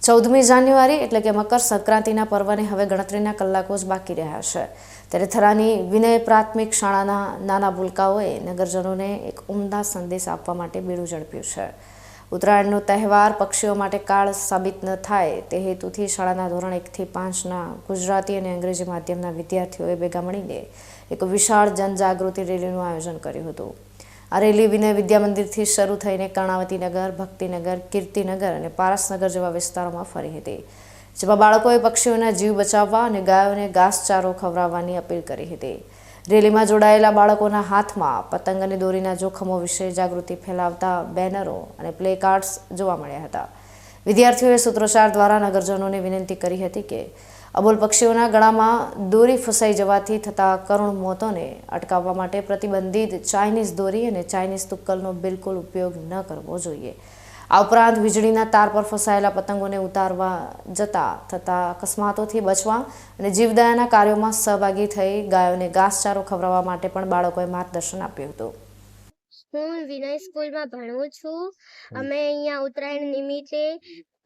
14મી જાન્યુઆરી એટલે કે મકર સંક્રાંતિના પર્વને હવે ગણતરીના કલાકો જ બાકી રહ્યા છે। ત્યારે થરાની વિનય પ્રાથમિક શાળાના નાના ભૂલકાઓએ નગરજનોને એક ઉમદા સંદેશ આપવા માટે બીડું ઝડપ્યું છે। ઉત્તરાયણનો તહેવાર પક્ષીઓ માટે કાળ સાબિત ન થાય તે હેતુથી શાળાના ધોરણ 1 થી 5ના ગુજરાતી અને અંગ્રેજી માધ્યમના વિદ્યાર્થીઓએ ભેગા મળીને એક વિશાળ જનજાગૃતિ રેલીનું આયોજન કર્યું હતું। આ રેલી વિનય વિદ્યા મંદિરથી શરૂ થઈને કર્ણાવતી નગર, ભક્તિનગર, કીર્તિનગર અને પારસનગર જેવા વિસ્તારોમાં ફરી હતી, જેમાં બાળકોએ પક્ષીઓના જીવ બચાવવા અને ગાયોને ઘાસચારો ખવડાવવાની અપીલ કરી હતી। રેલીમાં જોડાયેલા બાળકોના હાથમાં પતંગ અને દોરીના જોખમો વિશે જાગૃતિ ફેલાવતા બેનરો અને પ્લે કાર્ડ્સ જોવા મળ્યા હતા। વિદ્યાર્થીઓએ સૂત્રોચ્ચાર દ્વારા નગરજનોને વિનંતી કરી હતી કે અબોલ પક્ષીઓના ગળામાં દોરી ફસાઈ જવાથી થતા કરુણ મોતોને અટકાવવા માટે પ્રતિબંધિત ચાઇનીઝ દોરી અને ચાઇનીઝ તુક્કલનો બિલકુલ ઉપયોગ ન કરવો જોઈએ। આ ઉપરાંત વીજળીના તાર પર ફસાયેલા પતંગોને ઉતારવા જતા થતા અકસ્માતોથી બચવા અને જીવદયાના કાર્યોમાં સહભાગી થઈ ગાયોને ઘાસચારો ખવડાવવા માટે પણ બાળકોએ માર્ગદર્શન આપ્યું હતું। હું વિનય સ્કૂલમાં ભણું છું। અમે અહીંયા ઉત્તરાયણ નિમિત્તે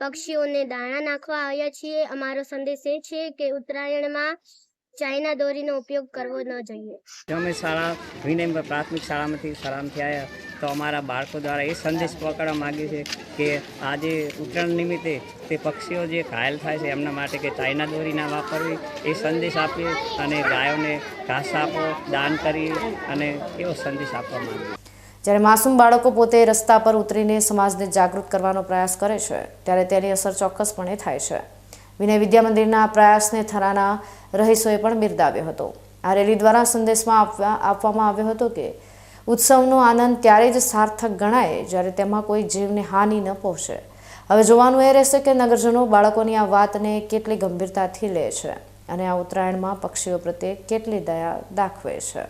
પક્ષીઓને દાણા નાખવા આવ્યા છીએ। અમારો સંદેશ એ છે કે ઉત્તરાયણમાં ચાઇના દોરીનો ઉપયોગ કરવો ન જોઈએ। અમે શાળા વિનય પ્રાથમિક શાળામાંથી આવ્યા તો અમારા બાળકો દ્વારા એ સંદેશ પકડવા માગીએ છીએ કે આજે ઉત્તરાયણ નિમિત્તે તે પક્ષીઓ જે ઘાયલ થાય છે એમના માટે કે ચાઇના દોરી ના વાપરવી એ સંદેશ આપીએ અને ગાયોને ઘાસ આપો, દાન કરી અને એવો સંદેશ આપવા માંગીએ। જ્યારે માસૂમ બાળકો પોતે રસ્તા પર ઉતરીને સમાજને જાગૃત કરવાનો પ્રયાસ કરે છે ત્યારે તેની અસર ચોક્કસપણે થાય છે। વિનય વિદ્યા મંદિરના આ પ્રયાસને થરાના રહીશોએ પણ બિરદાવ્યો હતો। આ રેલી દ્વારા સંદેશમાં આપવામાં આવ્યો હતો કે ઉત્સવનો આનંદ ત્યારે જ સાર્થક ગણાય જ્યારે તેમાં કોઈ જીવને હાનિ ન પહોંચે। હવે જોવાનું એ રહેશે કે નગરજનો બાળકોની આ વાતને કેટલી ગંભીરતાથી લે છે અને આ ઉત્તરાયણમાં પક્ષીઓ પ્રત્યે કેટલી દયા દાખવે છે।